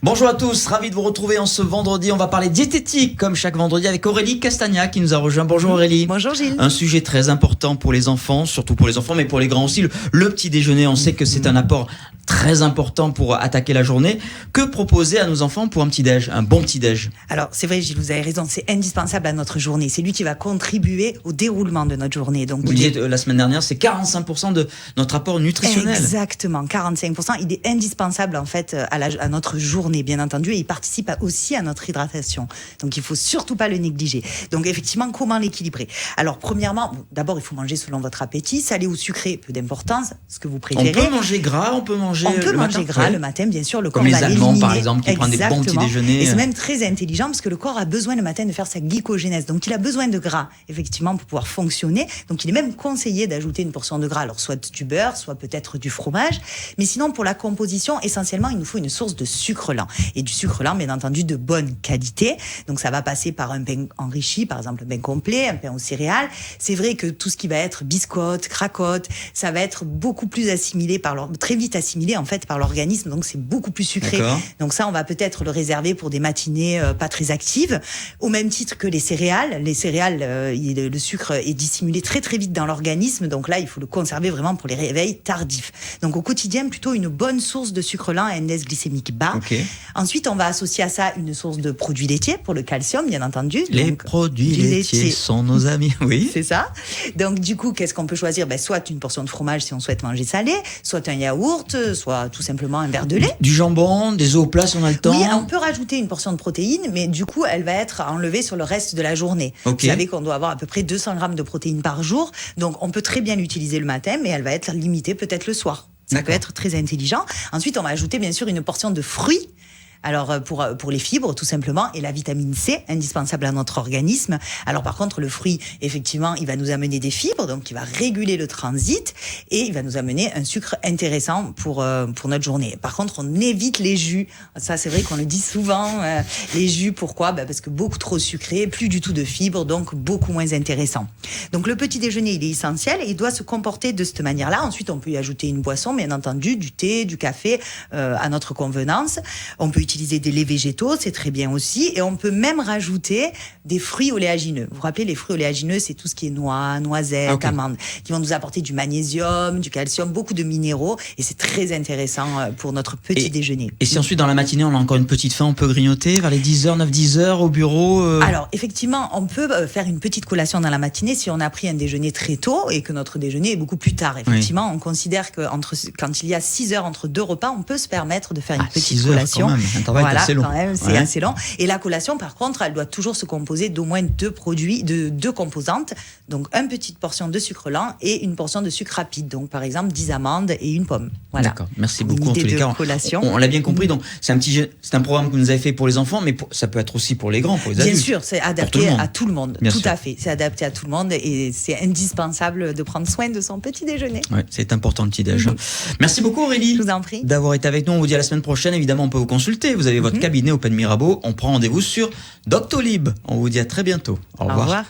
Bonjour à tous, ravi de vous retrouver en ce vendredi. On va parler diététique comme chaque vendredi avec Aurélie Castagna qui nous a rejoint. Bonjour Aurélie. Bonjour Gilles. Un sujet très important pour les enfants, surtout pour les enfants mais pour les grands aussi. Le petit déjeuner, on sait que c'est un apport très important pour attaquer la journée. Que proposer à nos enfants pour un petit déj, un bon petit déj? Alors c'est vrai Gilles, vous avez raison, c'est indispensable à notre journée. C'est lui qui va contribuer au déroulement de notre journée. Donc, vous disiez la semaine dernière, c'est 45% de notre apport nutritionnel. Exactement, 45%. Il est indispensable en fait à notre journée, bien entendu, et il participe aussi à notre hydratation. Donc il faut surtout pas le négliger. Donc effectivement, comment l'équilibrer? Alors premièrement, d'abord il faut manger selon votre appétit, salé ou sucré, peu d'importance, ce que vous préférez. On peut manger gras, on peut manger gras le matin, bien sûr. Le corps comme les va Allemands l'éliminer. par exemple qui prennent des bons petits déjeuners. Et c'est même très intelligent parce que le corps a besoin le matin de faire sa glycogénèse. Donc il a besoin de gras effectivement pour pouvoir fonctionner. Donc il est même conseillé d'ajouter une portion de gras. Alors soit du beurre, soit peut-être du fromage. Mais sinon pour la composition, essentiellement il nous faut une source de sucre lent. Et du sucre lent, bien entendu, de bonne qualité. Donc ça va passer par un pain enrichi, par exemple un pain complet, un pain aux céréales. C'est vrai que tout ce qui va être biscotte, cracotte, ça va être beaucoup plus assimilé très vite assimilé en fait par l'organisme. Donc c'est beaucoup plus sucré. Donc ça, on va peut-être le réserver pour des matinées pas très actives. Au même titre que les céréales. Les céréales, le sucre est dissimulé très très vite dans l'organisme. Donc là, il faut le conserver vraiment pour les réveils tardifs. Donc au quotidien, plutôt une bonne source de sucre lent à index glycémique bas. Ensuite, on va associer à ça une source de produits laitiers pour le calcium, bien entendu. Les produits laitiers sont nos amis, oui. C'est ça. Donc du coup, qu'est-ce qu'on peut choisir? Soit une portion de fromage si on souhaite manger salé, soit un yaourt, soit tout simplement un verre de lait. Du jambon, des œufs au plat si on a le temps. Oui, on peut rajouter une portion de protéines, mais du coup, elle va être enlevée sur le reste de la journée. Vous savez qu'on doit avoir à peu près 200 grammes de protéines par jour, donc on peut très bien l'utiliser le matin, mais elle va être limitée peut-être le soir. Ça peut être très intelligent. Ensuite, on va ajouter bien sûr une portion de fruits. Alors pour les fibres tout simplement et la vitamine C indispensable à notre organisme. Alors par contre le fruit effectivement il va nous amener des fibres donc il va réguler le transit et il va nous amener un sucre intéressant pour notre journée. Par contre on évite les jus. Ça c'est vrai qu'on le dit souvent. Les jus pourquoi? Parce que beaucoup trop sucré, plus du tout de fibres donc beaucoup moins intéressant. Donc le petit déjeuner il est essentiel et il doit se comporter de cette manière-là. Ensuite on peut y ajouter une boisson bien entendu, du thé, du café à notre convenance. On peut utiliser des laits végétaux, c'est très bien aussi. Et on peut même rajouter des fruits oléagineux. Vous vous rappelez, les fruits oléagineux, c'est tout ce qui est noix, noisettes, amandes, qui vont nous apporter du magnésium, du calcium, beaucoup de minéraux. Et c'est très intéressant pour notre petit déjeuner. Et si ensuite, dans la matinée, on a encore une petite faim, on peut grignoter vers les 10h, 9-10h au bureau Alors, effectivement, on peut faire une petite collation dans la matinée si on a pris un déjeuner très tôt et que notre déjeuner est beaucoup plus tard. Effectivement, on considère que quand il y a 6 heures entre deux repas, on peut se permettre de faire une petite collation. Voilà, assez long. Quand même, c'est assez long. Et la collation, par contre, elle doit toujours se composer d'au moins deux composantes. Donc, une petite portion de sucre lent et une portion de sucre rapide. Donc, par exemple, 10 amandes et une pomme. Voilà. D'accord. Merci beaucoup. En tous les cas, on l'a bien compris. Donc, c'est un programme que vous nous avez fait pour les enfants, mais ça peut être aussi pour les grands, pour les adultes. Bien sûr, c'est adapté à tout le monde. Tout à fait. C'est adapté à tout le monde et c'est indispensable de prendre soin de son petit déjeuner. Ouais, c'est important le petit déjeuner. Merci beaucoup Aurélie. Je vous en prie. D'avoir été avec nous. On vous dit à la semaine prochaine. Évidemment, on peut vous consulter. Vous avez votre cabinet Open Mirabeau. On prend rendez-vous sur Doctolib. On vous dit à très bientôt. Au revoir.